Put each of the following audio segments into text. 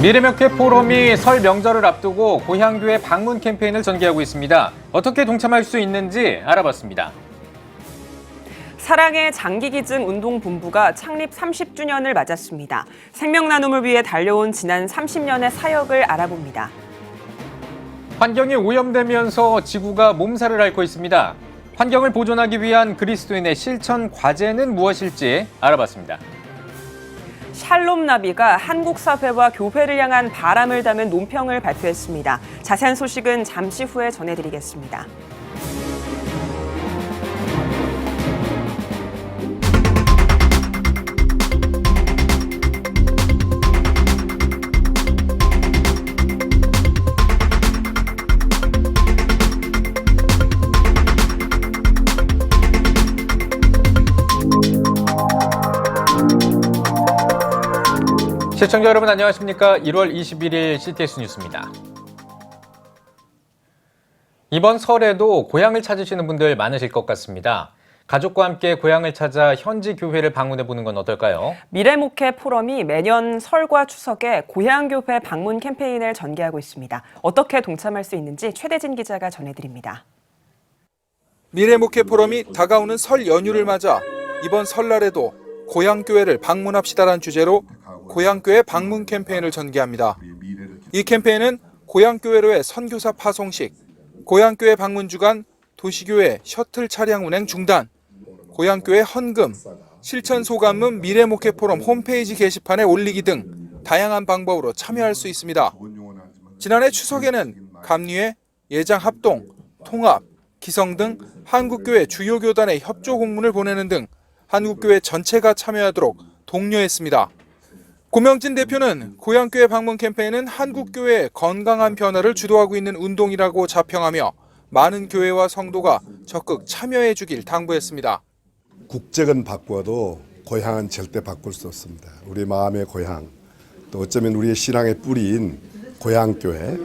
미래명쾌 포럼이 설 명절을 앞두고 고향교회 방문 캠페인을 전개하고 있습니다. 어떻게 동참할 수 있는지 알아봤습니다. 사랑의 장기기증 운동본부가 창립 30주년을 맞았습니다. 생명 나눔을 위해 달려온 지난 30년의 사역을 알아봅니다. 환경이 오염되면서 지구가 몸살을 앓고 있습니다. 환경을 보존하기 위한 그리스도인의 실천 과제는 무엇일지 알아봤습니다. 샬롬 나비가 한국 사회와 교회를 향한 바람을 담은 논평을 발표했습니다. 자세한 소식은 잠시 후에 전해드리겠습니다. 시청자 여러분 안녕하십니까? 1월 21일 CTS 뉴스입니다. 이번 설에도 고향을 찾으시는 분들 많으실 것 같습니다. 가족과 함께 고향을 찾아 현지 교회를 방문해 보는 건 어떨까요? 미래목회 포럼이 매년 설과 추석에 고향교회 방문 캠페인을 전개하고 있습니다. 어떻게 동참할 수 있는지 최대진 기자가 전해드립니다. 미래목회 포럼이 다가오는 설 연휴를 맞아 이번 설날에도 고향교회를 방문합시다란 주제로 고향교회 방문 캠페인을 전개합니다. 이 캠페인은 고향교회로의 선교사 파송식, 고향교회 방문 주간 도시교회 셔틀 차량 운행 중단, 고향교회 헌금, 실천 소감문 미래목회 포럼 홈페이지 게시판에 올리기 등 다양한 방법으로 참여할 수 있습니다. 지난해 추석에는 감리회, 예장 합동, 통합, 기성 등 한국교회 주요 교단에 협조 공문을 보내는 등 한국교회 전체가 참여하도록 독려했습니다. 고명진 대표는 고향교회 방문 캠페인은 한국교회의 건강한 변화를 주도하고 있는 운동이라고 자평하며 많은 교회와 성도가 적극 참여해 주길 당부했습니다. 국적은 바꿔도 고향은 절대 바꿀 수 없습니다. 우리 마음의 고향, 또 어쩌면 우리의 신앙의 뿌리인 고향교회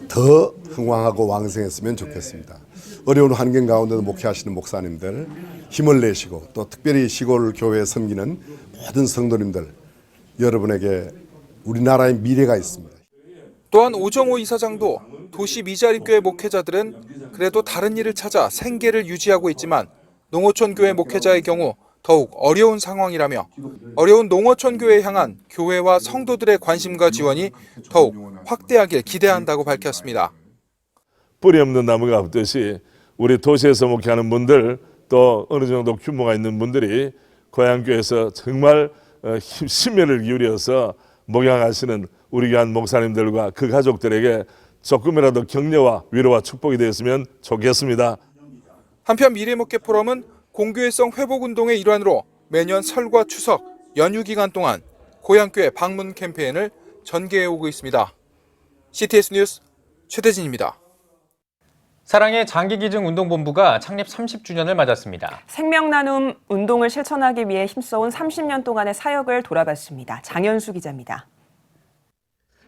더 흥왕하고 왕성했으면 좋겠습니다. 어려운 환경 가운데도 목회하시는 목사님들 힘을 내시고 또 특별히 시골 교회에 섬기는 모든 성도님들 여러분에게 우리나라의 미래가 있습니다. 또한 오정호 이사장도 도시 미자립교회 목회자들은 그래도 다른 일을 찾아 생계를 유지하고 있지만 농어촌 교회 목회자의 경우 더욱 어려운 상황이라며 어려운 농어촌 교회에 향한 교회와 성도들의 관심과 지원이 더욱 확대하길 기대한다고 밝혔습니다. 뿌리 없는 나무가 없듯이 우리 도시에서 목회하는 분들 또 어느 정도 규모가 있는 분들이 고향교회에서 정말 심혈을 기울여서 목양하시는 우리 교한 목사님들과 그 가족들에게 조금이라도 격려와 위로와 축복이 되었으면 좋겠습니다. 한편 미래목회 포럼은 공교회성 회복운동의 일환으로 매년 설과 추석, 연휴 기간 동안 고향교회 방문 캠페인을 전개해오고 있습니다. CTS 뉴스 최대진입니다. 사랑의 장기기증 운동본부가 창립 30주년을 맞았습니다. 생명 나눔 운동을 실천하기 위해 힘써온 30년 동안의 사역을 돌아봤습니다. 장현수 기자입니다.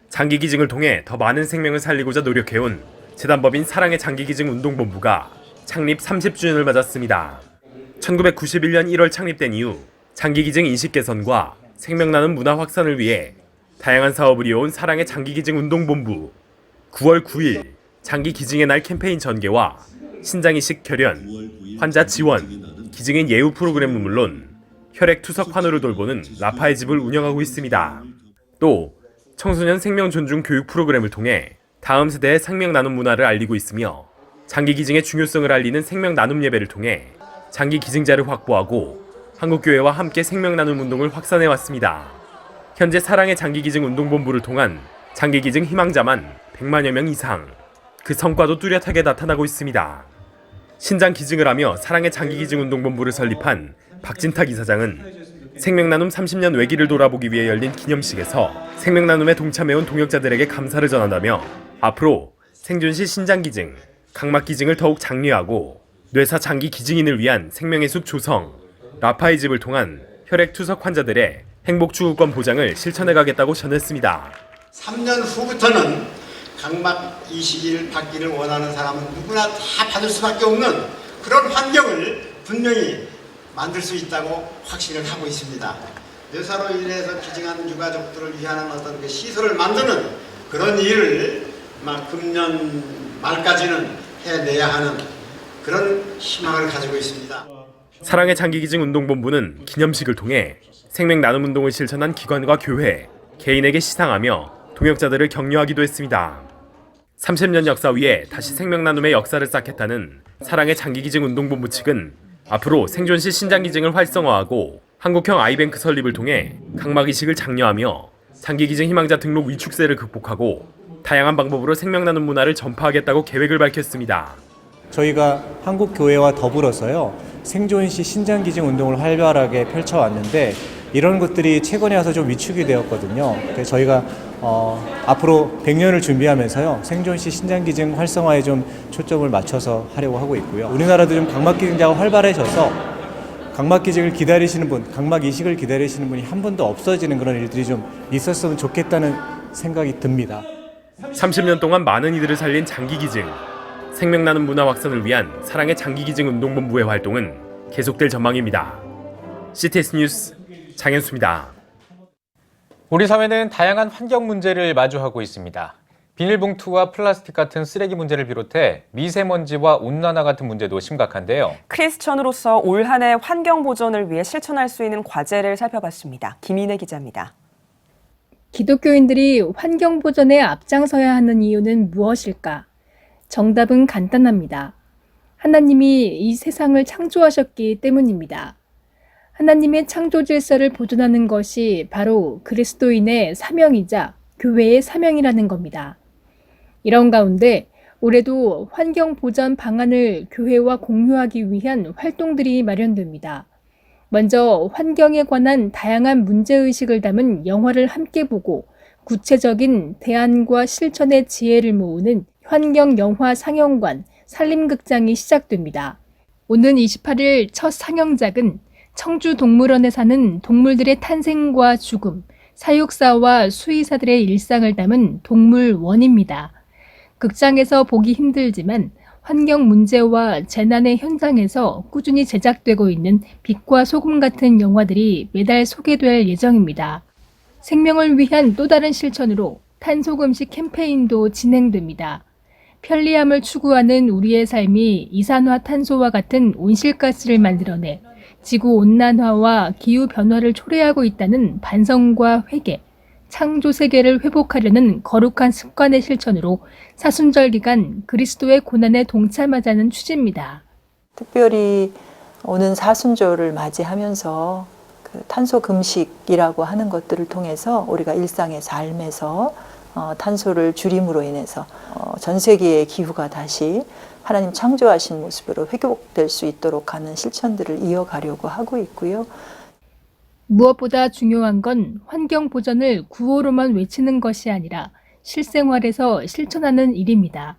장기기증을 통해 더 많은 생명을 살리고자 노력해온 재단법인 사랑의 장기기증 운동본부가 창립 30주년을 맞았습니다. 1991년 1월 창립된 이후 장기기증 인식 개선과 생명 나눔 문화 확산을 위해 다양한 사업을 이어온 사랑의 장기기증 운동본부. 9월 9일 장기기증의 날 캠페인 전개와 신장이식 결연, 환자 지원, 기증인 예우 프로그램은 물론 혈액 투석 환우를 돌보는 라파의 집을 운영하고 있습니다. 또 청소년 생명 존중 교육 프로그램을 통해 다음 세대의 생명 나눔 문화를 알리고 있으며 장기기증의 중요성을 알리는 생명 나눔 예배를 통해 장기기증자를 확보하고 한국교회와 함께 생명 나눔 운동을 확산해 왔습니다. 현재 사랑의 장기기증 운동본부를 통한 장기기증 희망자만 100만여 명 이상. 그 성과도 뚜렷하게 나타나고 있습니다. 신장 기증을 하며 사랑의 장기기증 운동본부를 설립한 박진탁 이사장은 생명나눔 30년 외기를 돌아보기 위해 열린 기념식에서 생명나눔에 동참해온 동역자들에게 감사를 전한다며 앞으로 생존시 신장기증, 각막기증을 더욱 장려하고 뇌사 장기 기증인을 위한 생명의 숲 조성, 라파의 집을 통한 혈액 투석 환자들의 행복 추구권 보장을 실천해가겠다고 전했습니다. 3년 후부터는 각막 이식을 받기를 원하는 사람은 누구나 다 받을 수밖에 없는 그런 환경을 분명히 만들 수 있다고 확신을 하고 있습니다. 뇌사로 인해서 기증한 유가족들을 위한 어떤 그 시설을 만드는 그런 일을 막 금년 말까지는 해내야 하는 그런 희망을 가지고 있습니다. 사랑의 장기기증 운동본부는 기념식을 통해 생명 나눔 운동을 실천한 기관과 교회, 개인에게 시상하며 동역자들을 격려하기도 했습니다. 30년 역사 위에 다시 생명 나눔의 역사를 쌓겠다는 사랑의 장기기증 운동본부 측은 앞으로 생존시 신장기증을 활성화하고 한국형 아이뱅크 설립을 통해 각막 이식을 장려하며 장기기증 희망자 등록 위축세를 극복하고 다양한 방법으로 생명 나눔 문화를 전파하겠다고 계획을 밝혔습니다. 저희가 한국교회와 더불어서요, 생존시 신장기증 운동을 활발하게 펼쳐왔는데 이런 것들이 최근에 와서 좀 위축이 되었거든요. 그래서 저희가 앞으로 100년을 준비하면서요, 생존시 신장기증 활성화에 좀 초점을 맞춰서 하려고 하고 있고요. 우리나라도 좀 각막기증자가 활발해져서 각막기증을 기다리시는 분, 각막 이식을 기다리시는 분이 한 분도 없어지는 그런 일들이 좀 있었으면 좋겠다는 생각이 듭니다. 30년 동안 많은 이들을 살린 장기기증. 생명 나눔 문화 확산을 위한 사랑의 장기기증 운동본부의 활동은 계속될 전망입니다. CTS 뉴스 장현수입니다. 우리 사회는 다양한 환경 문제를 마주하고 있습니다. 비닐봉투와 플라스틱 같은 쓰레기 문제를 비롯해 미세먼지와 온난화 같은 문제도 심각한데요. 크리스천으로서 올 한 해 환경 보존을 위해 실천할 수 있는 과제를 살펴봤습니다. 김인혜 기자입니다. 기독교인들이 환경 보존에 앞장서야 하는 이유는 무엇일까? 정답은 간단합니다. 하나님이 이 세상을 창조하셨기 때문입니다. 하나님의 창조 질서를 보존하는 것이 바로 그리스도인의 사명이자 교회의 사명이라는 겁니다. 이런 가운데 올해도 환경 보전 방안을 교회와 공유하기 위한 활동들이 마련됩니다. 먼저 환경에 관한 다양한 문제의식을 담은 영화를 함께 보고 구체적인 대안과 실천의 지혜를 모으는 환경영화 상영관 산림극장이 시작됩니다. 오는 28일 첫 상영작은 청주동물원에 사는 동물들의 탄생과 죽음, 사육사와 수의사들의 일상을 담은 동물원입니다. 극장에서 보기 힘들지만 환경 문제와 재난의 현장에서 꾸준히 제작되고 있는 빛과 소금 같은 영화들이 매달 소개될 예정입니다. 생명을 위한 또 다른 실천으로 탄소금식 캠페인도 진행됩니다. 편리함을 추구하는 우리의 삶이 이산화탄소와 같은 온실가스를 만들어내 지구온난화와 기후변화를 초래하고 있다는 반성과 회개, 창조세계를 회복하려는 거룩한 습관의 실천으로 사순절 기간 그리스도의 고난에 동참하자는 취지입니다. 특별히 오는 사순절을 맞이하면서 그 탄소 금식이라고 하는 것들을 통해서 우리가 일상의 삶에서 탄소를 줄임으로 인해서 전 세계의 기후가 다시 하나님 창조하신 모습으로 회복될 수 있도록 하는 실천들을 이어가려고 하고 있고요. 무엇보다 중요한 건 환경 보전을 구호로만 외치는 것이 아니라 실생활에서 실천하는 일입니다.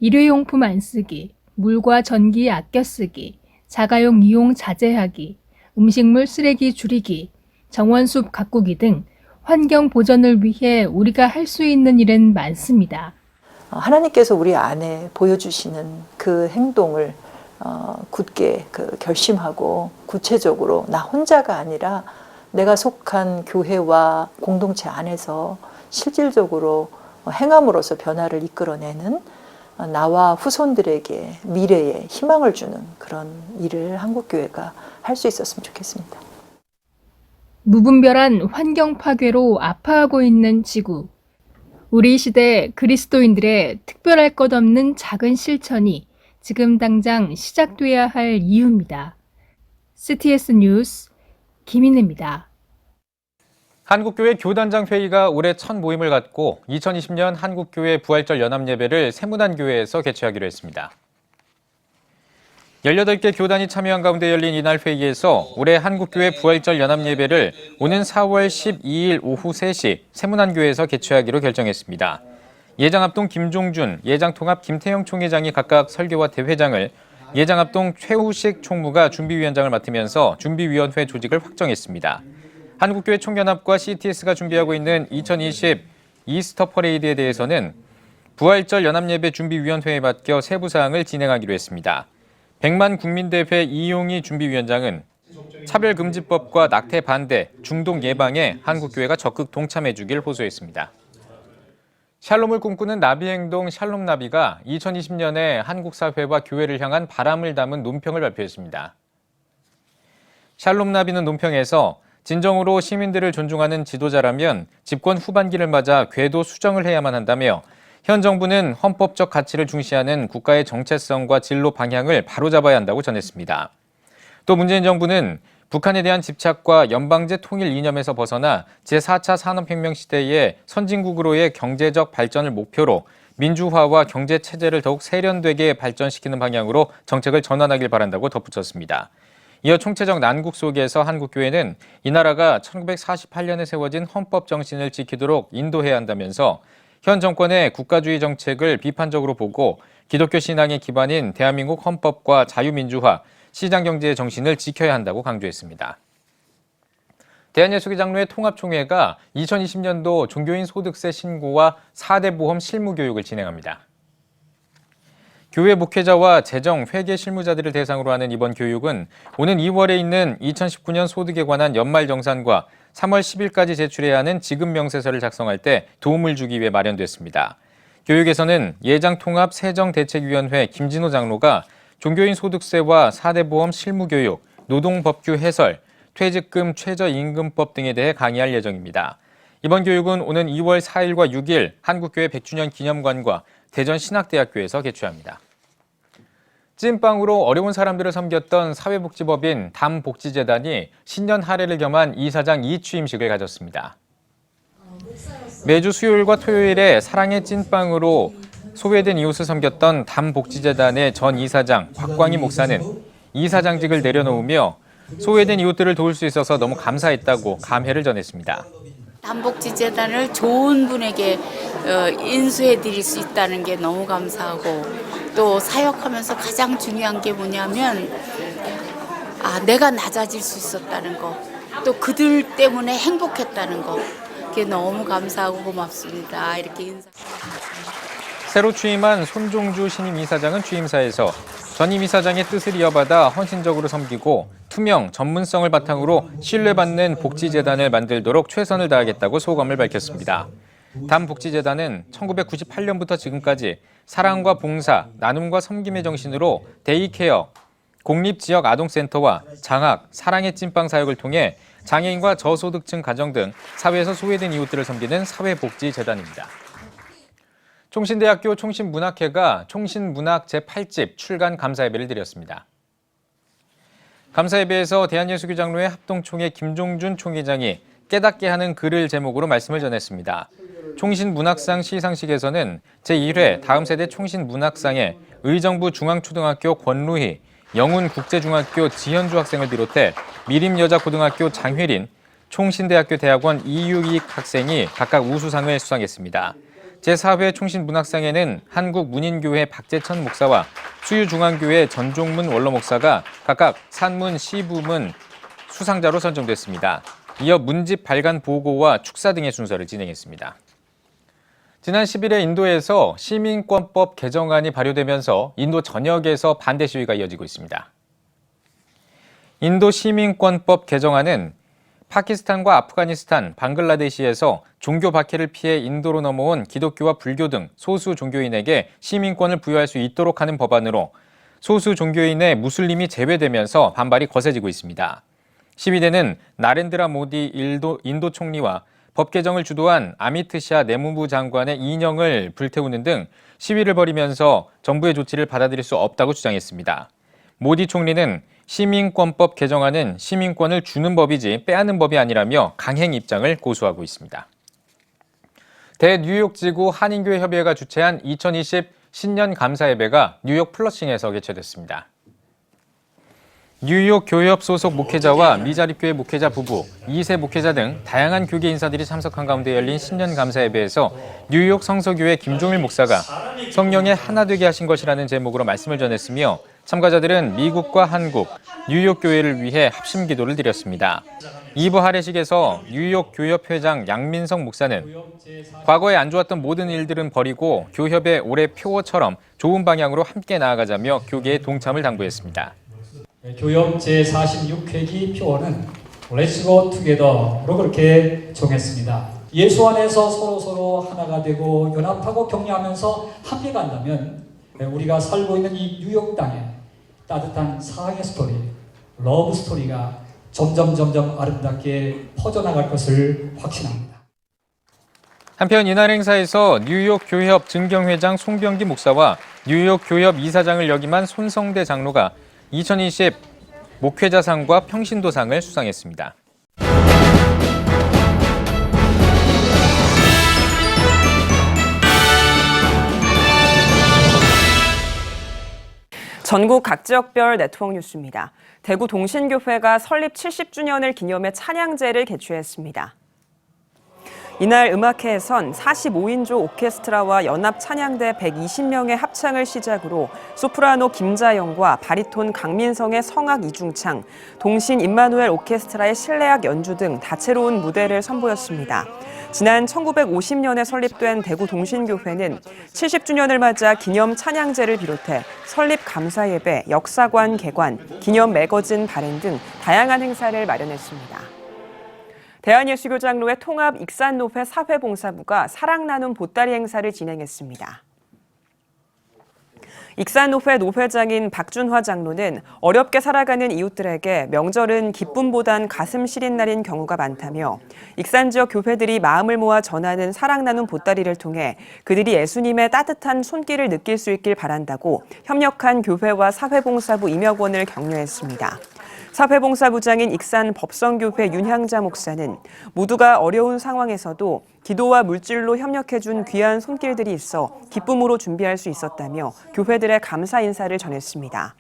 일회용품 안 쓰기, 물과 전기 아껴 쓰기, 자가용 이용 자제하기, 음식물 쓰레기 줄이기, 정원숲 가꾸기 등 환경 보전을 위해 우리가 할 수 있는 일은 많습니다. 하나님께서 우리 안에 보여주시는 그 행동을 굳게 결심하고 구체적으로 나 혼자가 아니라 내가 속한 교회와 공동체 안에서 실질적으로 행함으로써 변화를 이끌어내는 나와 후손들에게 미래에 희망을 주는 그런 일을 한국교회가 할 수 있었으면 좋겠습니다. 무분별한 환경 파괴로 아파하고 있는 지구. 우리 시대 그리스도인들의 특별할 것 없는 작은 실천이 지금 당장 시작돼야 할 이유입니다. CTS 뉴스 김인혜입니다. 한국교회 교단장 회의가 올해 첫 모임을 갖고 2020년 한국교회 부활절 연합예배를 세문안교회에서 개최하기로 했습니다. 18개 교단이 참여한 가운데 열린 이날 회의에서 올해 한국교회 부활절 연합예배를 오는 4월 12일 오후 3시 세문안교회에서 개최하기로 결정했습니다. 예장합동 김종준, 예장통합 김태형 총회장이 각각 설교와 대회장을, 예장합동 최우식 총무가 준비위원장을 맡으면서 준비위원회 조직을 확정했습니다. 한국교회 총연합과 CTS가 준비하고 있는 2020 이스터 퍼레이드에 대해서는 부활절 연합예배 준비위원회에 맡겨 세부 사항을 진행하기로 했습니다. 백만 국민대회 이용희 준비위원장은 차별금지법과 낙태 반대, 중독 예방에 한국교회가 적극 동참해주길 호소했습니다. 샬롬을 꿈꾸는 나비행동 샬롬나비가 2020년에 한국 사회와 교회를 향한 바람을 담은 논평을 발표했습니다. 샬롬나비는 논평에서 진정으로 시민들을 존중하는 지도자라면 집권 후반기를 맞아 궤도 수정을 해야만 한다며 현 정부는 헌법적 가치를 중시하는 국가의 정체성과 진로 방향을 바로잡아야 한다고 전했습니다. 또 문재인 정부는 북한에 대한 집착과 연방제 통일 이념에서 벗어나 제4차 산업혁명 시대의 선진국으로의 경제적 발전을 목표로 민주화와 경제체제를 더욱 세련되게 발전시키는 방향으로 정책을 전환하길 바란다고 덧붙였습니다. 이어 총체적 난국 속에서 한국교회는 이 나라가 1948년에 세워진 헌법 정신을 지키도록 인도해야 한다면서 현 정권의 국가주의 정책을 비판적으로 보고 기독교 신앙의 기반인 대한민국 헌법과 자유민주화, 시장경제의 정신을 지켜야 한다고 강조했습니다. 대한예수교장로회 통합총회가 2020년도 종교인 소득세 신고와 4대 보험 실무 교육을 진행합니다. 교회 목회자와 재정, 회계 실무자들을 대상으로 하는 이번 교육은 오는 2월에 있는 2019년 소득에 관한 연말정산과 3월 10일까지 제출해야 하는 지급명세서를 작성할 때 도움을 주기 위해 마련됐습니다. 교육에서는 예장통합세정대책위원회 김진호 장로가 종교인 소득세와 4대 보험 실무교육, 노동법규 해설, 퇴직금 최저임금법 등에 대해 강의할 예정입니다. 이번 교육은 오는 2월 4일과 6일 한국교회 100주년 기념관과 대전신학대학교에서 개최합니다. 찐빵으로 어려운 사람들을 섬겼던 사회복지법인 담복지재단이 신년 할애를 겸한 이사장 2취임식을 가졌습니다. 매주 수요일과 토요일에 사랑의 찐빵으로 소외된 이웃을 섬겼던 담복지재단의 전 이사장 곽광희 목사는 이사장직을 내려놓으며 소외된 이웃들을 도울 수 있어서 너무 감사했다고 감회를 전했습니다. 담복지재단을 좋은 분에게 인수해 드릴 수 있다는 게 너무 감사하고 또 사역하면서 가장 중요한 게 뭐냐면 내가 낮아질 수 있었다는 거, 또 그들 때문에 행복했다는 거, 그게 너무 감사하고 고맙습니다. 이렇게 인사. 새로 취임한 손종주 신임 이사장은 취임사에서 전임 이사장의 뜻을 이어받아 헌신적으로 섬기고 투명, 전문성을 바탕으로 신뢰받는 복지재단을 만들도록 최선을 다하겠다고 소감을 밝혔습니다. 담복지재단은 1998년부터 지금까지 사랑과 봉사, 나눔과 섬김의 정신으로 데이케어, 공립지역 아동센터와 장학, 사랑의 찐빵 사역을 통해 장애인과 저소득층 가정 등 사회에서 소외된 이웃들을 섬기는 사회복지재단입니다. 총신대학교 총신문학회가 총신문학 제8집 출간 감사예배를 드렸습니다. 감사예배에서 대한예수교장로회 합동총회 김종준 총회장이 깨닫게 하는 글을 제목으로 말씀을 전했습니다. 총신문학상 시상식에서는 제1회 다음 세대 총신문학상에 의정부 중앙초등학교 권루희, 영훈국제중학교 지현주 학생을 비롯해 미림여자고등학교 장혜린, 총신대학교 대학원 이유익 학생이 각각 우수상을 수상했습니다. 제4회 총신문학상에는 한국문인교회 박재천 목사와 수유중앙교회 전종문 원로목사가 각각 산문, 시부문 수상자로 선정됐습니다. 이어 문집 발간 보고와 축사 등의 순서를 진행했습니다. 지난 10일에 인도에서 시민권법 개정안이 발효되면서 인도 전역에서 반대 시위가 이어지고 있습니다. 인도 시민권법 개정안은 파키스탄과 아프가니스탄, 방글라데시에서 종교 박해를 피해 인도로 넘어온 기독교와 불교 등 소수 종교인에게 시민권을 부여할 수 있도록 하는 법안으로 소수 종교인의 무슬림이 제외되면서 반발이 거세지고 있습니다. 시위대는 나렌드라 모디 인도 총리와 법 개정을 주도한 아미트 샤 내무부 장관의 인형을 불태우는 등 시위를 벌이면서 정부의 조치를 받아들일 수 없다고 주장했습니다. 모디 총리는 시민권법 개정안은 시민권을 주는 법이지 빼앗는 법이 아니라며 강행 입장을 고수하고 있습니다. 대뉴욕지구 한인교회협의회가 주최한 2020 신년 감사예배가 뉴욕 플러싱에서 개최됐습니다. 뉴욕 교회협 소속 목회자와 미자립교회 목회자 부부, 2세 목회자 등 다양한 교계 인사들이 참석한 가운데 열린 신년 감사예배에서 뉴욕 성서교회 김종일 목사가 성령의 하나 되게 하신 것이라는 제목으로 말씀을 전했으며 참가자들은 미국과 한국, 뉴욕 교회를 위해 합심 기도를 드렸습니다. 2부 할애식에서 뉴욕 교협 회장 양민성 목사는 과거에 안 좋았던 모든 일들은 버리고 교협의 올해 표어처럼 좋은 방향으로 함께 나아가자며 교계의 동참을 당부했습니다. 교협 제46회기 표어는 Let's go together로 그렇게 정했습니다. 예수 안에서 서로 하나가 되고 연합하고 격려하면서 함께 간다면 우리가 살고 있는 이 뉴욕 땅에 따뜻한 사랑의 스토리, 러브 스토리가 점점 아름답게 퍼져나갈 것을 확신합니다. 한편 이날 행사에서 뉴욕 교협 증경회장 송병기 목사와 뉴욕 교협 이사장을 역임한 손성대 장로가 2020 목회자상과 평신도상을 수상했습니다. 전국 각 지역별 네트워크 뉴스입니다. 대구 동신교회가 설립 70주년을 기념해 찬양제를 개최했습니다. 이날 음악회에선 45인조 오케스트라와 연합 찬양대 120명의 합창을 시작으로 소프라노 김자영과 바리톤 강민성의 성악 이중창, 동신 임마누엘 오케스트라의 실내악 연주 등 다채로운 무대를 선보였습니다. 지난 1950년에 설립된 대구 동신교회는 70주년을 맞아 기념 찬양제를 비롯해 설립 감사예배, 역사관 개관, 기념 매거진 발행 등 다양한 행사를 마련했습니다. 대한예수교장로회 통합 익산노회 사회봉사부가 사랑 나눔 보따리 행사를 진행했습니다. 익산노회 노회장인 박준화 장로는 어렵게 살아가는 이웃들에게 명절은 기쁨보단 가슴 시린 날인 경우가 많다며 익산 지역 교회들이 마음을 모아 전하는 사랑 나눔 보따리를 통해 그들이 예수님의 따뜻한 손길을 느낄 수 있길 바란다고 협력한 교회와 사회봉사부 임역원을 격려했습니다. 사회봉사부장인 익산 법성교회 윤향자 목사는 모두가 어려운 상황에서도 기도와 물질로 협력해준 귀한 손길들이 있어 기쁨으로 준비할 수 있었다며 교회들의 감사 인사를 전했습니다.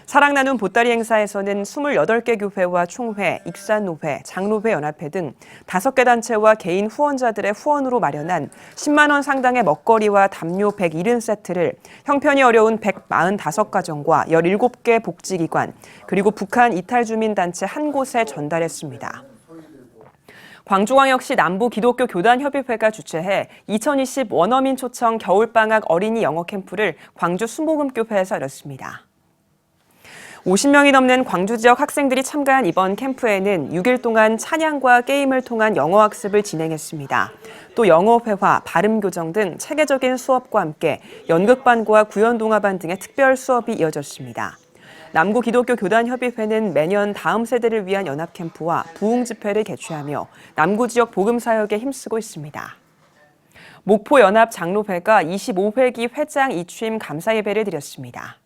사랑 나눔 보따리 행사에서는 28개 교회와 총회, 익산노회, 장로회 연합회 등 5개 단체와 개인 후원자들의 후원으로 마련한 10만 원 상당의 먹거리와 담요 170세트를 형편이 어려운 145가정과 17개 복지기관, 그리고 북한 이탈주민단체 한 곳에 전달했습니다. 광주광역시 남부기독교교단협의회가 주최해 2020 원어민 초청 겨울방학 어린이 영어 캠프를 광주 순복음교회에서 열었습니다. 50명이 넘는 광주 지역 학생들이 참가한 이번 캠프에는 6일 동안 찬양과 게임을 통한 영어 학습을 진행했습니다. 또 영어 회화, 발음 교정 등 체계적인 수업과 함께 연극반과 구연동화반 등의 특별 수업이 이어졌습니다. 남구기독교교단협의회는 매년 다음 세대를 위한 연합 캠프와 부흥 집회를 개최하며 남구 지역 복음 사역에 힘쓰고 있습니다. 목포 연합 장로회가 25회기 회장 이취임 감사 예배를 드렸습니다.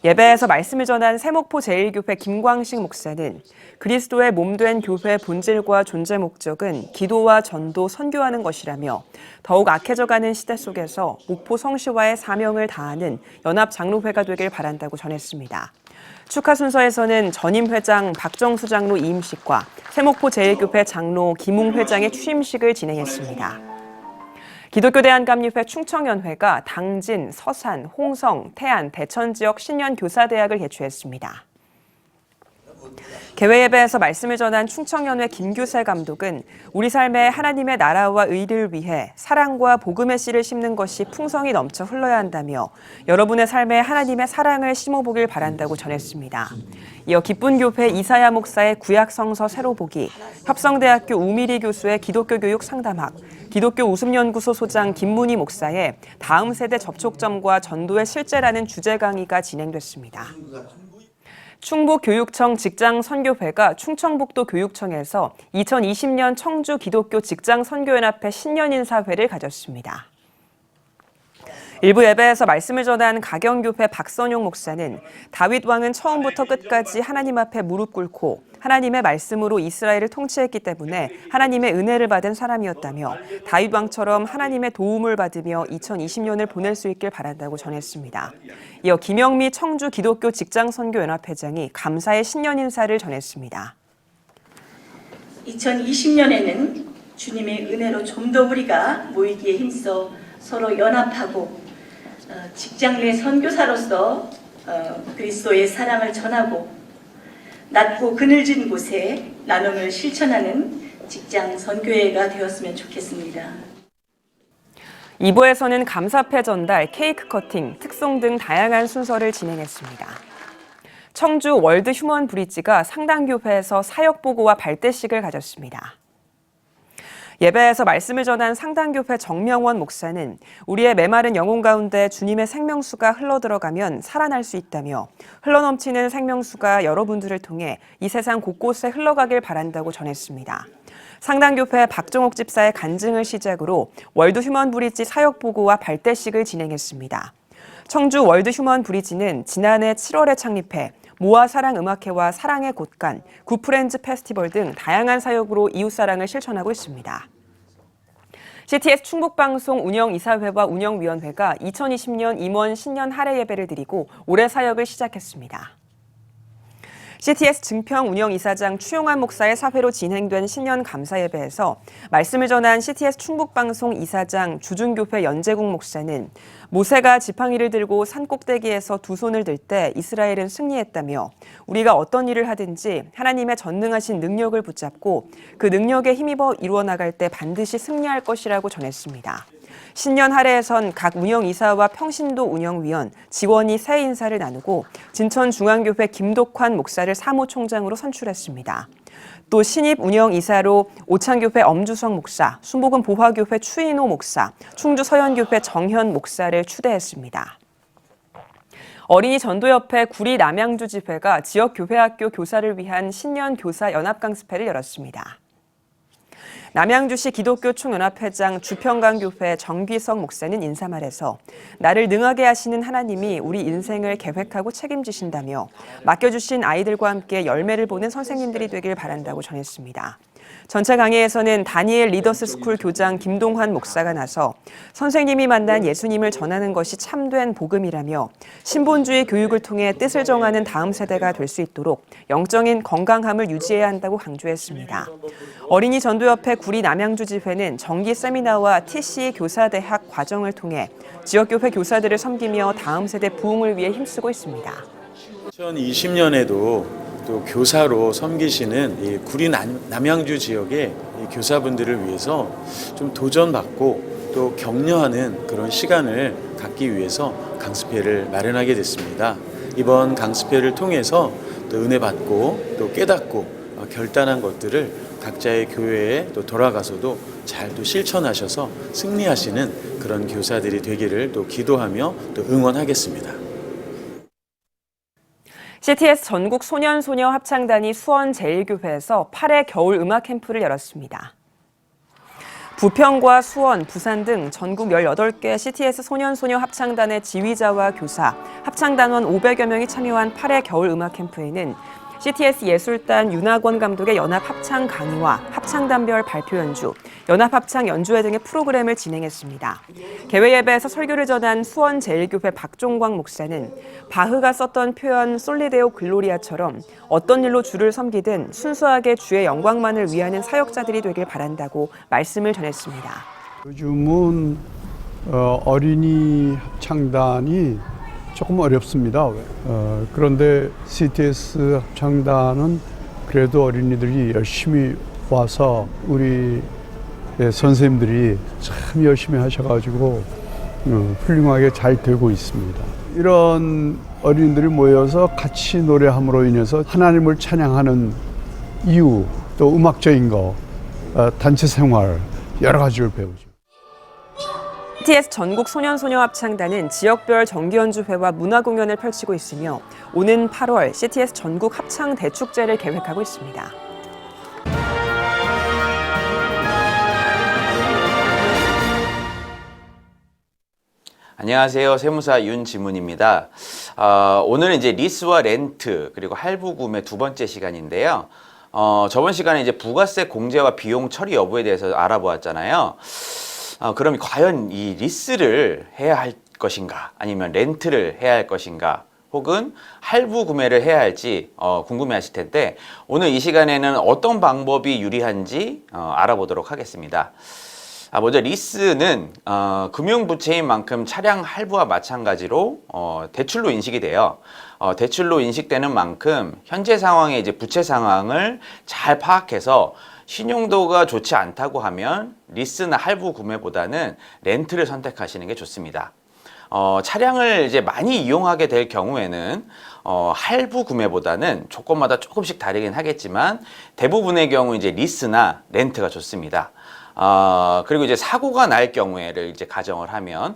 예배에서 말씀을 전한 세목포 제1교회 김광식 목사는 그리스도의 몸된 교회의 본질과 존재 목적은 기도와 전도, 선교하는 것이라며 더욱 악해져가는 시대 속에서 목포 성시와의 사명을 다하는 연합 장로회가 되길 바란다고 전했습니다. 축하 순서에서는 전임 회장 박정수 장로 이임식과 세목포 제1교회 장로 김웅 회장의 취임식을 진행했습니다. 기독교대한감리회 충청연회가 당진, 서산, 홍성, 태안, 대천 지역 신년 교사대학을 개최했습니다. 개회 예배에서 말씀을 전한 충청연회 김규세 감독은 우리 삶에 하나님의 나라와 의를 위해 사랑과 복음의 씨를 심는 것이 풍성히 넘쳐 흘러야 한다며 여러분의 삶에 하나님의 사랑을 심어보길 바란다고 전했습니다. 이어 기쁜교회 이사야 목사의 구약성서 새로보기, 협성대학교 우미리 교수의 기독교교육 상담학, 기독교 웃음연구소 소장 김문희 목사의 다음 세대 접촉점과 전도의 실제라는 주제 강의가 진행됐습니다. 충북교육청 직장선교회가 충청북도 교육청에서 2020년 청주 기독교 직장선교연합회 신년인사회를 가졌습니다. 일부 예배에서 말씀을 전한 가경교회 박선용 목사는 다윗 왕은 처음부터 끝까지 하나님 앞에 무릎 꿇고 하나님의 말씀으로 이스라엘을 통치했기 때문에 하나님의 은혜를 받은 사람이었다며 다윗 왕처럼 하나님의 도움을 받으며 2020년을 보낼 수 있길 바란다고 전했습니다. 이어 김영미 청주 기독교 직장선교연합회장이 감사의 신년 인사를 전했습니다. 2020년에는 주님의 은혜로 좀 더 우리가 모이기에 힘써 서로 연합하고 직장 내 선교사로서 그리스도의 사랑을 전하고 낮고 그늘진 곳에 나눔을 실천하는 직장 선교회가 되었으면 좋겠습니다. 2부에서는 감사패 전달, 케이크 커팅, 특송 등 다양한 순서를 진행했습니다. 청주 월드 휴먼 브릿지가 상당교회에서 사역보고와 발대식을 가졌습니다. 예배에서 말씀을 전한 상당교회 정명원 목사는 우리의 메마른 영혼 가운데 주님의 생명수가 흘러들어가면 살아날 수 있다며 흘러넘치는 생명수가 여러분들을 통해 이 세상 곳곳에 흘러가길 바란다고 전했습니다. 상당교회 박정옥 집사의 간증을 시작으로 월드 휴먼 브릿지 사역보고와 발대식을 진행했습니다. 청주 월드 휴먼 브릿지는 지난해 7월에 창립해 모아 사랑 음악회와 사랑의 곳간, 굿프렌즈 페스티벌 등 다양한 사역으로 이웃사랑을 실천하고 있습니다. CTS 충북방송 운영이사회와 운영위원회가 2020년 임원 신년 할애 예배를 드리고 올해 사역을 시작했습니다. CTS 증평 운영이사장 추용환 목사의 사회로 진행된 신년 감사예배에서 말씀을 전한 CTS 충북방송 이사장 주준교회 연재국 목사는 모세가 지팡이를 들고 산 꼭대기에서 두 손을 들 때 이스라엘은 승리했다며 우리가 어떤 일을 하든지 하나님의 전능하신 능력을 붙잡고 그 능력에 힘입어 이루어 나갈 때 반드시 승리할 것이라고 전했습니다. 신년 할애에선 각 운영이사와 평신도 운영위원, 지원이 새 인사를 나누고 진천중앙교회 김독환 목사를 사무총장으로 선출했습니다. 또 신입 운영이사로 오창교회 엄주성 목사, 순복음 보화교회 추인호 목사, 충주서현교회 정현 목사를 추대했습니다. 어린이 전도협회 구리 남양주 집회가 지역교회학교 교사를 위한 신년 교사 연합강습회를 열었습니다. 남양주시 기독교 총연합회장 주평강교회 정귀성 목사는 인사말에서 나를 능하게 하시는 하나님이 우리 인생을 계획하고 책임지신다며 맡겨주신 아이들과 함께 열매를 보는 선생님들이 되길 바란다고 전했습니다. 전체 강의에서는 다니엘 리더스 스쿨 교장 김동환 목사가 나서 선생님이 만난 예수님을 전하는 것이 참된 복음이라며 신본주의 교육을 통해 뜻을 정하는 다음 세대가 될 수 있도록 영적인 건강함을 유지해야 한다고 강조했습니다. 어린이 전도협회 구리 남양주 집회는 정기 세미나와 TC 교사대학 과정을 통해 지역교회 교사들을 섬기며 다음 세대 부흥을 위해 힘쓰고 있습니다. 2020년에도 또 교사로 섬기시는 이 구리 남양주 지역의 이 교사분들을 위해서 좀 도전받고 또 격려하는 그런 시간을 갖기 위해서 강습회를 마련하게 됐습니다. 이번 강습회를 통해서 또 은혜 받고 또 깨닫고 결단한 것들을 각자의 교회에 또 돌아가서도 잘 또 실천하셔서 승리하시는 그런 교사들이 되기를 또 기도하며 또 응원하겠습니다. CTS 전국 소년소녀 합창단이 수원제일교회에서 8회 겨울 음악 캠프를 열었습니다. 부평과 수원, 부산 등 전국 18개 CTS 소년소녀 합창단의 지휘자와 교사, 합창단원 500여 명이 참여한 8회 겨울 음악 캠프에는 CTS 예술단 윤학원 감독의 연합합창 강의와 합창단별 발표 연주, 연합합창 연주회 등의 프로그램을 진행했습니다. 개회 예배에서 설교를 전한 수원제일교회 박종광 목사는 바흐가 썼던 표현 솔리데오 글로리아처럼 어떤 일로 주를 섬기든 순수하게 주의 영광만을 위하는 사역자들이 되길 바란다고 말씀을 전했습니다. 요즘은 어린이 합창단이 조금 어렵습니다. 그런데 CTS 합창단은 그래도 어린이들이 열심히 와서 우리 선생님들이 참 열심히 하셔가지고 훌륭하게 잘 되고 있습니다. 이런 어린이들이 모여서 같이 노래함으로 인해서 하나님을 찬양하는 이유, 또 음악적인 거, 단체 생활 여러 가지를 배우죠. CTS 전국 소년소녀 합창단은 지역별 정기연주회와 문화공연을 펼치고 있으며 오는 8월 CTS 전국 합창 대축제를 계획하고 있습니다. 안녕하세요. 세무사 윤지문입니다. 오늘은 이제 리스와 렌트 그리고 할부 구매 두 번째 시간인데요. 저번 시간에 이제 부가세 공제와 비용 처리 여부에 대해서 알아보았잖아요. 그럼 과연 이 리스를 해야 할 것인가 아니면 렌트를 해야 할 것인가 혹은 할부 구매를 해야 할지 궁금해 하실 텐데 오늘 이 시간에는 어떤 방법이 유리한지 알아보도록 하겠습니다. 먼저 리스는 금융부채인 만큼 차량 할부와 마찬가지로 대출로 인식이 돼요. 대출로 인식되는 만큼 현재 상황의 이제 부채 상황을 잘 파악해서 신용도가 좋지 않다고 하면 리스나 할부 구매보다는 렌트를 선택하시는 게 좋습니다. 차량을 이제 많이 이용하게 될 경우에는 할부 구매보다는 조건마다 조금씩 다르긴 하겠지만 대부분의 경우 이제 리스나 렌트가 좋습니다. 그리고 이제 사고가 날 경우에를 이제 가정을 하면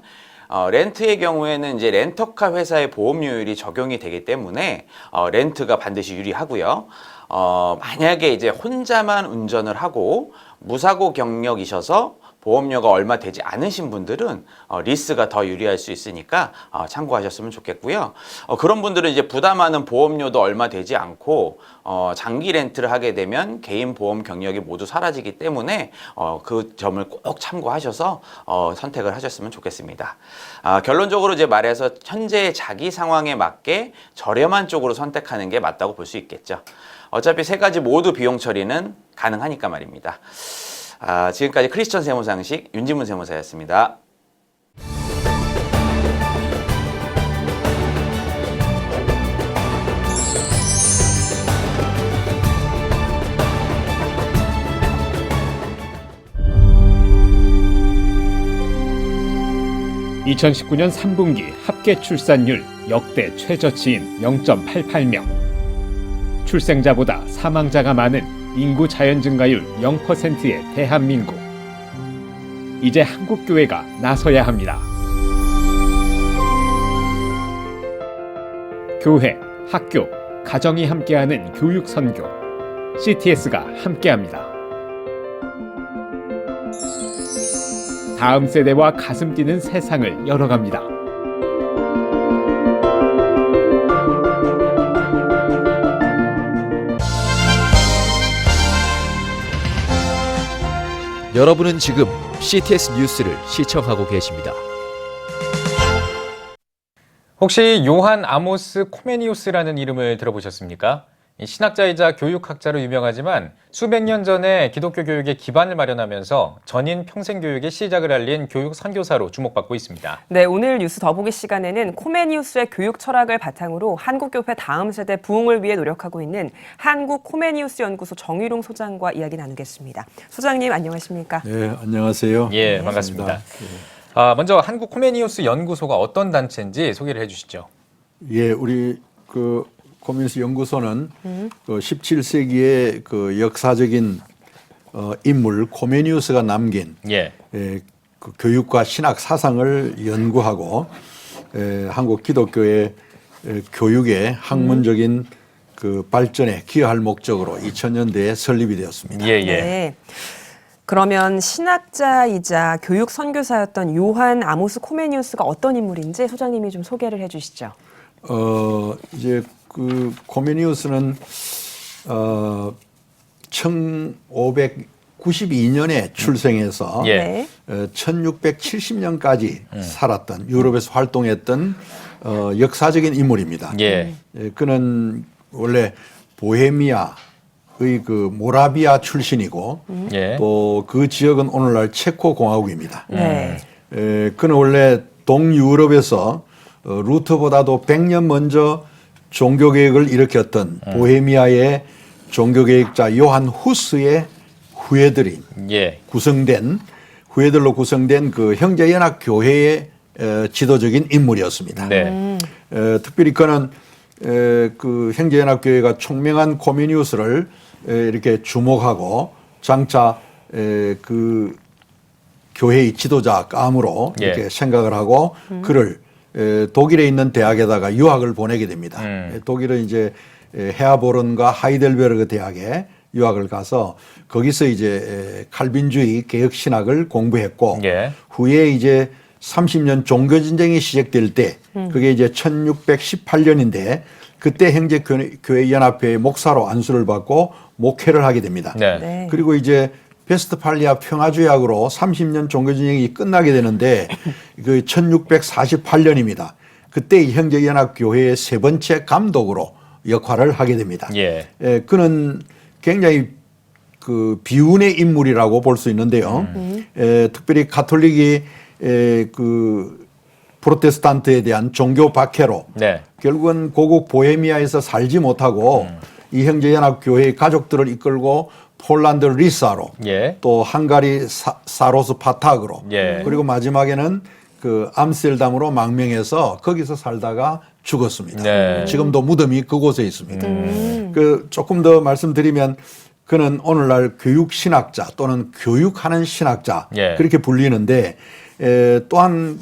렌트의 경우에는 이제 렌터카 회사의 보험료율이 적용이 되기 때문에 렌트가 반드시 유리하고요. 만약에 이제 혼자만 운전을 하고 무사고 경력이셔서 보험료가 얼마 되지 않으신 분들은 리스가 더 유리할 수 있으니까 참고하셨으면 좋겠고요. 그런 분들은 이제 부담하는 보험료도 얼마 되지 않고 장기 렌트를 하게 되면 개인 보험 경력이 모두 사라지기 때문에 그 점을 꼭 참고하셔서 선택을 하셨으면 좋겠습니다. 결론적으로 이제 말해서 현재 자기 상황에 맞게 저렴한 쪽으로 선택하는 게 맞다고 볼 수 있겠죠. 어차피 세 가지 모두 비용 처리는 가능하니까 말입니다. 지금까지 크리스천 세무상식 윤지문 세무사였습니다. (2019년 3분기) 합계 출산율 역대 최저치인 0.88명. 출생자보다 사망자가 많은 인구 자연 증가율 0%의 대한민국. 이제 한국교회가 나서야 합니다. 교회, 학교, 가정이 함께하는 교육 선교. CTS가 함께합니다. 다음 세대와 가슴 뛰는 세상을 열어갑니다. 여러분은 지금 CTS 뉴스를 시청하고 계십니다. 혹시 요한 아모스 코메니우스라는 이름을 들어보셨습니까? 신학자이자 교육학자로 유명하지만 수백 년 전에 기독교 교육의 기반을 마련하면서 전인 평생교육의 시작을 알린 교육 선교사로 주목받고 있습니다. 네, 오늘 뉴스 더보기 시간에는 코메니우스의 교육 철학을 바탕으로 한국교회 다음 세대 부흥을 위해 노력하고 있는 한국코메니우스 연구소 정유롱 소장과 이야기 나누겠습니다. 소장님 안녕하십니까? 네, 안녕하세요. 예, 반갑습니다. 먼저 한국코메니우스 연구소가 어떤 단체인지 소개를 해주시죠. 예, 우리 코메니우스 연구소는 그 17세기의 그 역사적인 인물 코메니우스가 남긴 그 교육과 신학 사상을 연구하고 한국 기독교의 교육의 학문적인 그 발전에 기여할 목적으로 2000년대에 설립이 되었습니다. 네. 그러면 신학자이자 교육 선교사였던 요한 아모스 코메니우스가 어떤 인물인지 소장님이 좀 소개를 해주시죠. 이제 그 코메니우스는 1592년에 출생해서 1670년까지 살았던 유럽에서 활동했던 역사적인 인물입니다. 그는 원래 보헤미아의 그 모라비아 출신이고 또 그 지역은 오늘날 체코 공화국입니다. 그는 원래 동유럽에서 루터보다도 100년 먼저 종교개혁을 일으켰던 보헤미아의 종교개혁자 요한 후스의 후예들인 후예들로 구성된 그 형제연합교회의 지도적인 인물이었습니다. 특별히 그는 그 형제연합교회가 총명한 코메니우스를 이렇게 주목하고 장차 그 교회의 지도자감으로 이렇게 생각을 하고 그를 독일에 있는 대학에다가 유학을 보내게 됩니다. 독일은 이제 헤아보른과 하이델베르그 대학에 유학을 가서 거기서 이제 칼빈주의 개혁 신학을 공부했고 후에 이제 30년 종교전쟁이 시작될 때 그게 이제 1618년인데 그때 형제교회연합회의 목사로 안수를 받고 목회를 하게 됩니다. 그리고 이제 베스트팔리아 평화조약으로 30년 종교전쟁이 끝나게 되는데 그 1648년입니다. 그때 이 형제연합교회의 세 번째 감독으로 역할을 하게 됩니다. 그는 굉장히 그 비운의 인물이라고 볼 수 있는데요. 특별히 가톨릭이 그 프로테스탄트에 대한 종교 박해로 결국은 고국 보헤미아에서 살지 못하고 이 형제연합교회의 가족들을 이끌고 폴란드 리사로 또 헝가리 사로스 파탁으로 그리고 마지막에는 그 암스테르담으로 망명해서 거기서 살다가 죽었습니다. 네. 지금도 무덤이 그곳에 있습니다. 그 조금 더 말씀드리면 그는 오늘날 교육 신학자 또는 교육하는 신학자 예. 그렇게 불리는데 또한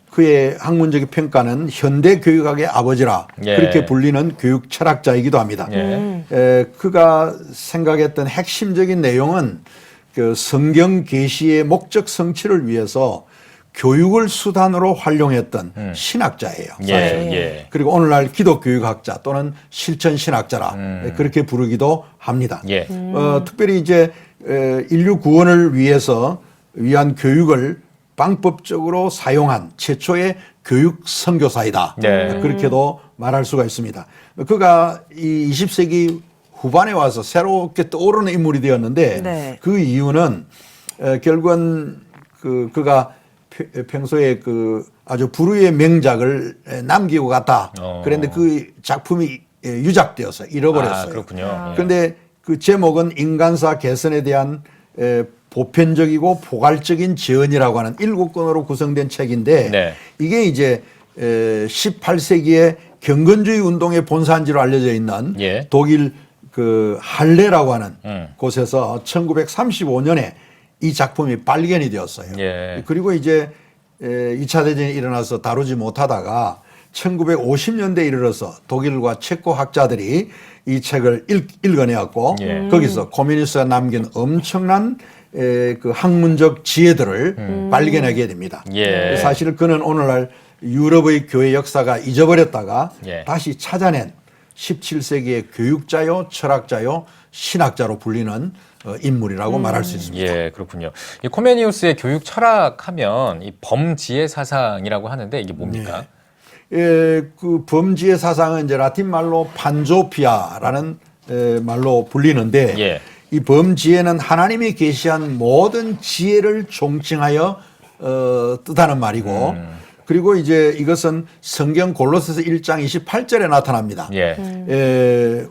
그의 학문적인 평가는 현대 교육학의 아버지라 예. 그렇게 불리는 교육 철학자이기도 합니다. 그가 생각했던 핵심적인 내용은 그 성경 계시의 목적 성취를 위해서 교육을 수단으로 활용했던 신학자예요. 사실. 예. 그리고 오늘날 기독교육학자 또는 실천 신학자라 그렇게 부르기도 합니다. 예. 특별히 이제 인류 구원을 위한 교육을 방법적으로 사용한 최초의 교육 선교사이다. 네. 그렇게도 말할 수가 있습니다. 그가 이 20세기 후반에 와서 새롭게 떠오르는 인물이 되었는데 네. 그 이유는 결국은 그가 평소에 아주 불후의 명작을 남기고 갔다. 그런데 그 작품이 유작되어서 잃어버렸어요. 그렇군요. 그런데 그 제목은 인간사 개선에 대한 보편적이고 포괄적인 재언이라고 하는 7권으로 구성된 책인데 네. 이게 이제 18세기의 경건주의 운동의 본산지로 알려져 있는 예. 독일 그 할레라고 하는 곳에서 1935년에 이 작품이 발견이 되었어요. 예. 그리고 이제 2차 대전이 일어나서 다루지 못하다가 1950년대에 이르러서 독일과 체코 학자들이 이 책을 읽어내었고 거기서 코미니스트가 남긴 엄청난 그 학문적 지혜들을 발견하게 됩니다. 예. 사실 그는 오늘날 유럽의 교회 역사가 잊어버렸다가 예. 다시 찾아낸 17세기의 교육자요, 철학자요, 신학자로 불리는 인물이라고 말할 수 있습니다. 예, 그렇군요. 이 코메니우스의 교육 철학하면 이 범지혜 사상이라고 하는데 이게 뭡니까? 그 범지의 사상은 이제 라틴 말로 판조피아라는 말로 불리는데 예. 이 범지혜는 하나님이 계시한 모든 지혜를 종칭하여 뜻하는 말이고 그리고 이제 이것은 성경 골로새서 1장 28절에 나타납니다.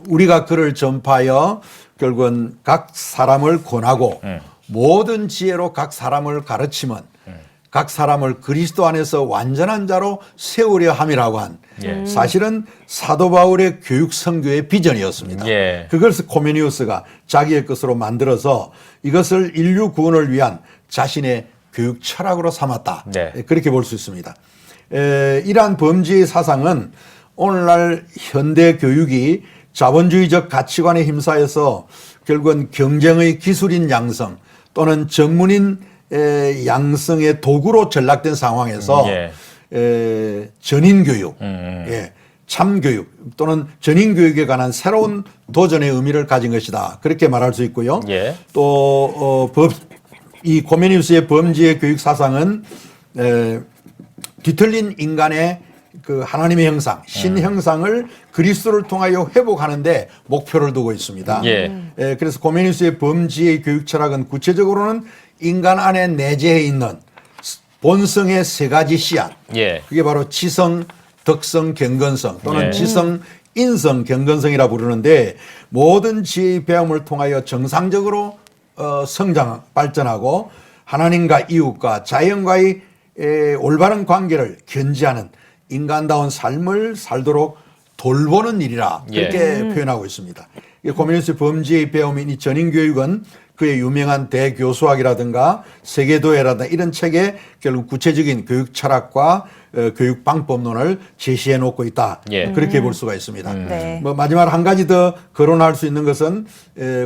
우리가 그를 전파하여 결국은 각 사람을 권하고 모든 지혜로 각 사람을 가르치면 각 사람을 그리스도 안에서 완전한 자로 세우려 함이라고 한 사실은 사도 바울의 교육 선교의 비전이었습니다. 그것을 코메니우스가 자기의 것으로 만들어서 이것을 인류 구원을 위한 자신의 교육 철학으로 삼았다. 그렇게 볼 수 있습니다. 이러한 범지의 사상은 오늘날 현대 교육이 자본주의적 가치관에 힘싸여서 결국은 경쟁의 기술인 양성 또는 전문인 양성의 도구로 전락된 상황에서 전인교육, 참교육 또는 전인교육에 관한 새로운 도전의 의미를 가진 것이다. 그렇게 말할 수 있고요. 또 이 코메니우스의 범지의 교육 사상은 뒤틀린 인간의 그 하나님의 형상, 신 형상을 그리스도를 통하여 회복하는데 목표를 두고 있습니다. 그래서 코메니우스의 범지의 교육 철학은 구체적으로는 인간 안에 내재해 있는 본성의 세 가지 씨앗, 그게 바로 지성, 덕성, 경건성 또는 지성, 인성, 경건성이라 부르는데 모든 지혜의 배움을 통하여 정상적으로 성장, 발전하고 하나님과 이웃과 자연과의 올바른 관계를 견지하는 인간다운 삶을 살도록 돌보는 일이라 그렇게 표현하고 있습니다. 코메니우스 범지의 배움인 이 전인교육은 그의 유명한 대교수학이라든가 세계도회라든가 이런 책에 결국 구체적인 교육 철학과 교육 방법론을 제시해 놓고 있다. 그렇게 볼 수가 있습니다. 뭐 마지막으로 한 가지 더 거론할 수 있는 것은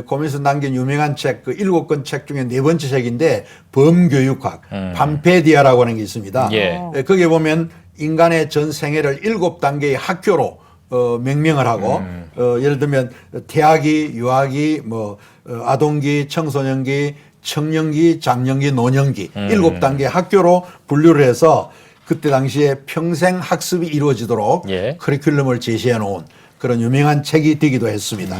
코메니우스 남긴 유명한 책, 그 7권 책 중에 4번째 책인데 범교육학, 판페디아라고 하는 게 있습니다. 거기에 보면 인간의 전 생애를 7단계의 학교로 명명을 하고 예를 들면 태아기, 유아기, 뭐 아동기, 청소년기, 청년기, 장년기, 노년기 7단계 학교로 분류를 해서 그때 당시에 평생 학습이 이루어지도록 커리큘럼을 제시해 놓은 그런 유명한 책이 되기도 했습니다.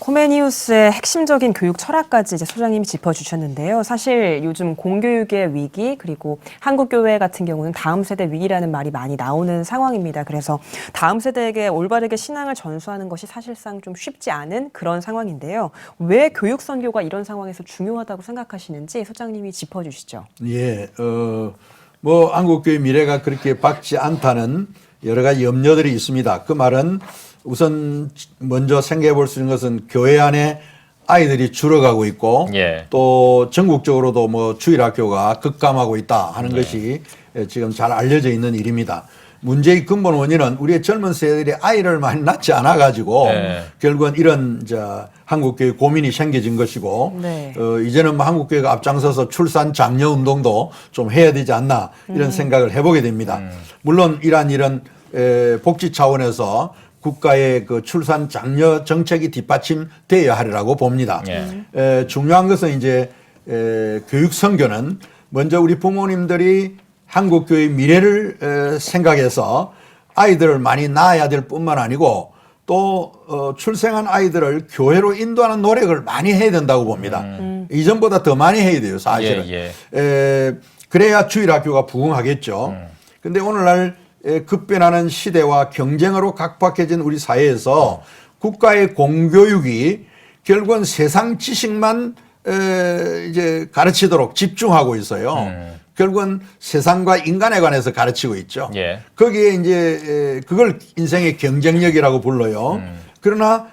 코메니우스의 핵심적인 교육 철학까지 이제 소장님이 짚어주셨는데요. 사실 요즘 공교육의 위기 그리고 한국교회 같은 경우는 다음 세대 위기라는 말이 많이 나오는 상황입니다. 그래서 다음 세대에게 올바르게 신앙을 전수하는 것이 사실상 좀 쉽지 않은 그런 상황인데요. 왜 교육 선교가 이런 상황에서 중요하다고 생각하시는지 소장님이 짚어주시죠. 예, 뭐 한국교회 미래가 그렇게 밝지 않다는 여러 가지 염려들이 있습니다. 그 말은 우선 먼저 생각해 볼 수 있는 것은 교회 안에 아이들이 줄어가고 있고 또 전국적으로도 뭐 주일학교가 급감하고 있다 하는 것이 지금 잘 알려져 있는 일입니다. 문제의 근본 원인은 우리의 젊은 세대들이 아이를 많이 낳지 않아 가지고 결국은 이런 한국교회 고민이 생겨진 것이고 이제는 뭐 한국교회가 앞장서서 출산 장려 운동도 좀 해야 되지 않나 이런 생각을 해보게 됩니다. 물론 이런 복지 차원에서 국가의 그 출산 장려 정책이 뒷받침되어야 하리라고 봅니다. 중요한 것은 이제 교육 선교는 먼저 우리 부모님들이 한국교회의 미래를 생각해서 아이들을 많이 낳아야 될 뿐만 아니고 또 출생한 아이들을 교회로 인도하는 노력을 많이 해야 된다고 봅니다. 이전보다 더 많이 해야 돼요, 사실은. 그래야 주일학교가 부흥하겠죠. 근데 오늘날 급변하는 시대와 경쟁으로 각박해진 우리 사회에서 국가의 공교육이 결국은 세상 지식만 이제 가르치도록 집중하고 있어요. 결국은 세상과 인간에 관해서 가르치고 있죠. 거기에 이제 그걸 인생의 경쟁력이라고 불러요. 그러나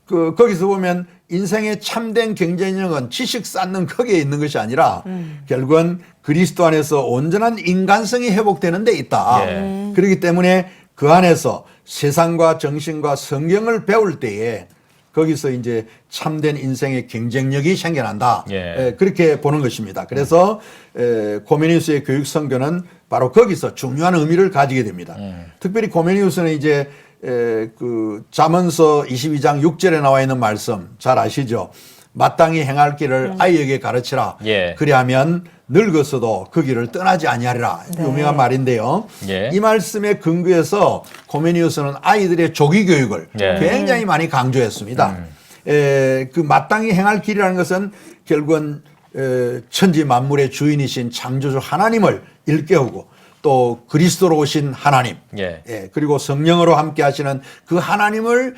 거기서 보면 인생의 참된 경쟁력은 지식 쌓는 거기에 있는 것이 아니라 결국은 그리스도 안에서 온전한 인간성이 회복되는 데 있다. 그렇기 때문에 그 안에서 세상과 정신과 성경을 배울 때에 거기서 이제 참된 인생의 경쟁력이 생겨난다. 그렇게 보는 것입니다. 그래서 코메니우스의 교육 선교는 바로 거기서 중요한 의미를 가지게 됩니다. 특별히 코메니우스는 이제 그 잠언서 22장 6절에 나와 있는 말씀 잘 아시죠? 마땅히 행할 길을 아이에게 가르치라. 그리하면 늙어서도 그 길을 떠나지 아니하리라. 유명한 말인데요. 이 말씀에 근거해서 코메니우스는 아이들의 조기 교육을 굉장히 많이 강조했습니다. 그 마땅히 행할 길이라는 것은 결국은 천지 만물의 주인이신 창조주 하나님을 일깨우고 또 그리스도로 오신 하나님 그리고 성령으로 함께 하시는 그 하나님을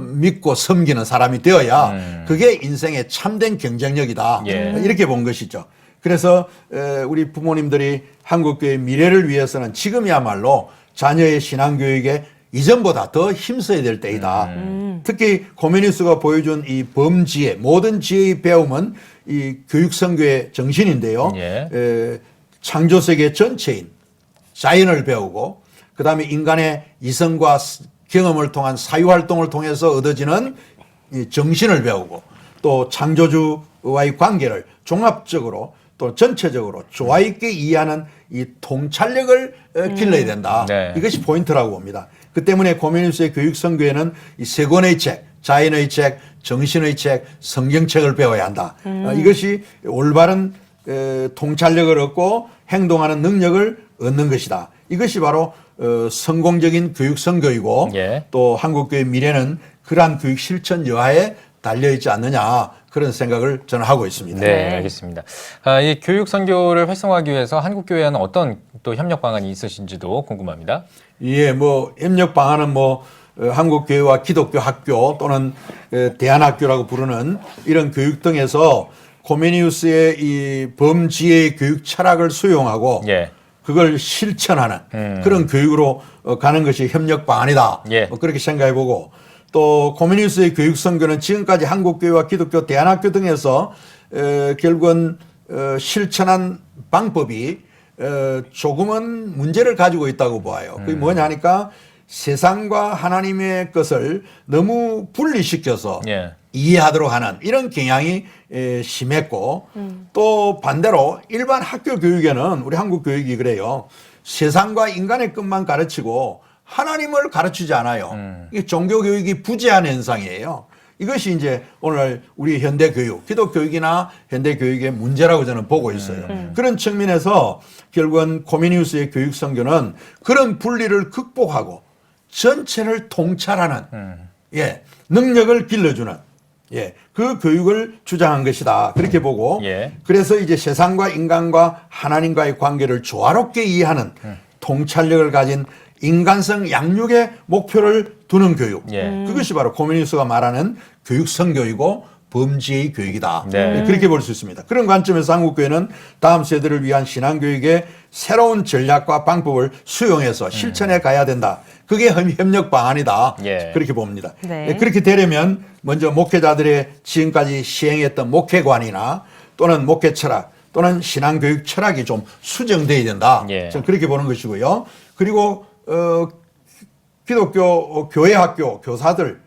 믿고 섬기는 사람이 되어야 그게 인생의 참된 경쟁력이다. 이렇게 본 것이죠. 그래서 우리 부모님들이 한국교회의 미래를 위해서는 지금이야말로 자녀의 신앙교육에 이전보다 더 힘써야 될 때이다. 특히 코메니우스가 보여준 이 범지혜, 모든 지혜의 배움은 이 교육선교의 정신인데요. 창조세계 전체인 자연을 배우고 그 다음에 인간의 이성과 경험을 통한 사유활동을 통해서 얻어지는 이 정신을 배우고 또 창조주와의 관계를 종합적으로 또 전체적으로 조화 있게 이해하는 이 통찰력을 길러야 된다. 이것이 포인트라고 봅니다. 그 때문에 코메니우스의 교육선교에는 이 세 권의 책, 자연의 책, 정신의 책, 성경책을 배워야 한다. 이것이 올바른 통찰력을 얻고 행동하는 능력을 얻는 것이다. 이것이 바로 성공적인 교육선교이고 또 한국교회 미래는 그러한 교육 실천 여하에 달려있지 않느냐 그런 생각을 저는 하고 있습니다. 네, 알겠습니다. 이 교육 선교를 활성화하기 위해서 한국교회와는 어떤 또 협력 방안이 있으신지도 궁금합니다. 예, 뭐 협력 방안은 뭐 한국교회와 기독교 학교 또는 대안학교라고 부르는 이런 교육 등에서 코메니우스의 이 범지혜의 교육 철학을 수용하고 그걸 실천하는 그런 교육으로 가는 것이 협력 방안이다. 그렇게 생각해보고 또 코메니우스의 교육 선교는 지금까지 한국교회와 기독교 대안학교 등에서 결국은 실천한 방법이 조금은 문제를 가지고 있다고 봐요. 그게 뭐냐 하니까 세상과 하나님의 것을 너무 분리시켜서 이해하도록 하는 이런 경향이 심했고 또 반대로 일반 학교 교육에는 우리 한국 교육이 그래요. 세상과 인간의 것만 가르치고 하나님을 가르치지 않아요. 이게 종교 교육이 부재한 현상이에요. 이것이 이제 오늘 우리 현대 교육, 기독 교육이나 현대 교육의 문제라고 저는 보고 있어요. 그런 측면에서 결국은 코메니우스의 교육 선교는 그런 분리를 극복하고 전체를 통찰하는 능력을 길러주는 그 교육을 주장한 것이다. 그렇게 보고 그래서 이제 세상과 인간과 하나님과의 관계를 조화롭게 이해하는 통찰력을 가진 인간성 양육의 목표를 두는 교육. 그것이 바로 코메니우스가 말하는 교육 선교이고 범지의 교육이다. 그렇게 볼 수 있습니다. 그런 관점에서 한국교회는 다음 세대를 위한 신앙교육의 새로운 전략과 방법을 수용해서 실천해 가야 된다. 그게 협력 방안이다. 그렇게 봅니다. 그렇게 되려면 먼저 목회자들의 지금까지 시행했던 목회관이나 또는 목회 철학 또는 신앙교육 철학이 좀 수정돼야 된다. 저는 그렇게 보는 것이고요. 그리고 기독교 교회 학교 교사들의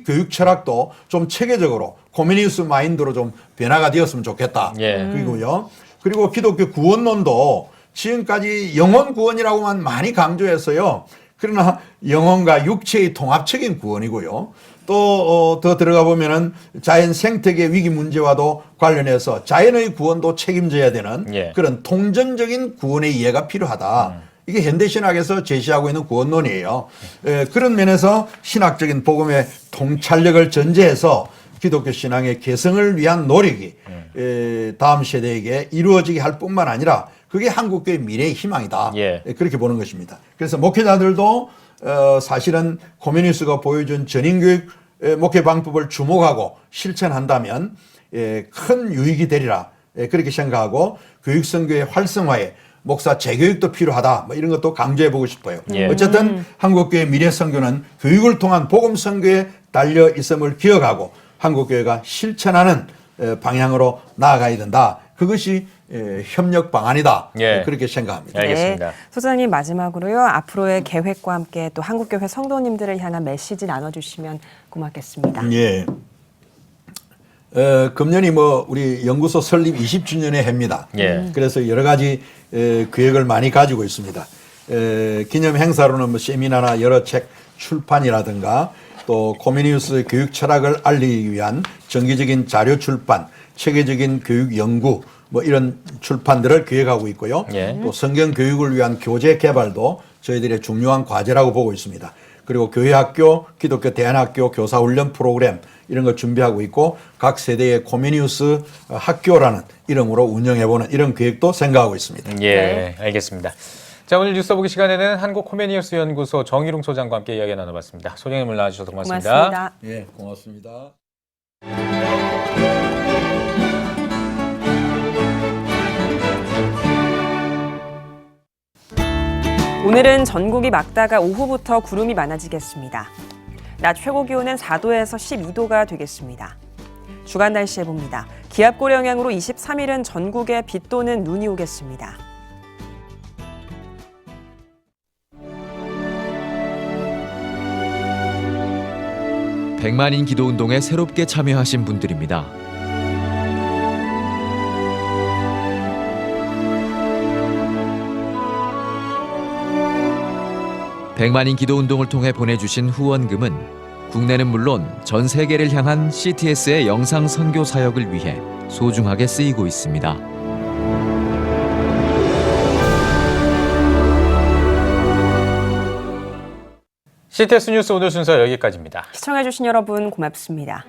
교육 철학도 좀 체계적으로 코메니우스 마인드로 좀 변화가 되었으면 좋겠다. 그리고요. 그리고 기독교 구원론도 지금까지 영혼 구원이라고만 많이 강조했어요. 그러나 영혼과 육체의 통합적인 구원이고요. 또 더 들어가 보면은 자연 생태계 위기 문제와도 관련해서 자연의 구원도 책임져야 되는 그런 통전적인 구원의 이해가 필요하다. 이게 현대신학에서 제시하고 있는 구원론이에요. 그런 면에서 신학적인 복음의 통찰력을 전제해서 기독교 신앙의 개성을 위한 노력이 다음 세대에게 이루어지게 할 뿐만 아니라 그게 한국교의 미래의 희망이다. 그렇게 보는 것입니다. 그래서 목회자들도 사실은 코메니우스가 보여준 전인교육 목회 방법을 주목하고 실천한다면 큰 유익이 되리라. 그렇게 생각하고 교육선교의 활성화에 목사 재교육도 필요하다. 뭐 이런 것도 강조해 보고 싶어요. 어쨌든 한국교회 미래 선교는 교육을 통한 복음 선교에 달려 있음을 기억하고 한국교회가 실천하는 방향으로 나아가야 된다. 그것이 협력 방안이다. 그렇게 생각합니다. 알겠습니다. 소장님 마지막으로요. 앞으로의 계획과 함께 또 한국교회 성도님들을 향한 메시지 나눠주시면 고맙겠습니다. 금년이 우리 연구소 설립 20주년의 해입니다. 그래서 여러 가지 계획을 많이 가지고 있습니다. 기념 행사로는 세미나나 여러 책 출판이라든가 또 코메니우스 교육 철학을 알리기 위한 정기적인 자료 출판, 체계적인 교육 연구 이런 출판들을 계획하고 있고요. 또 성경 교육을 위한 교재 개발도 저희들의 중요한 과제라고 보고 있습니다. 그리고 교회학교, 기독교 대안학교 교사훈련 프로그램 이런 거 준비하고 있고 각 세대의 코메니우스 학교라는 이름으로 운영해보는 이런 계획도 생각하고 있습니다. 알겠습니다. 자, 오늘 뉴스 보기 시간에는 한국 코메니우스 연구소 정희룡 소장과 함께 이야기 나눠봤습니다. 소장님 나와주셔서 고맙습니다. 고맙습니다. 오늘은 전국이 맑다가 오후부터 구름이 많아지겠습니다. 낮 최고 기온은 4도에서 12도가 되겠습니다. 주간 날씨 해봅니다. 기압골 영향으로 23일은 전국에 비 또는 눈이 오겠습니다. 백만인 기도운동에 새롭게 참여하신 분들입니다. 백만인 기도운동을 통해 보내주신 후원금은 국내는 물론 전 세계를 향한 CTS의 영상 선교 사역을 위해 소중하게 쓰이고 있습니다. CTS 뉴스 오늘 순서 여기까지입니다. 시청해주신 여러분 고맙습니다.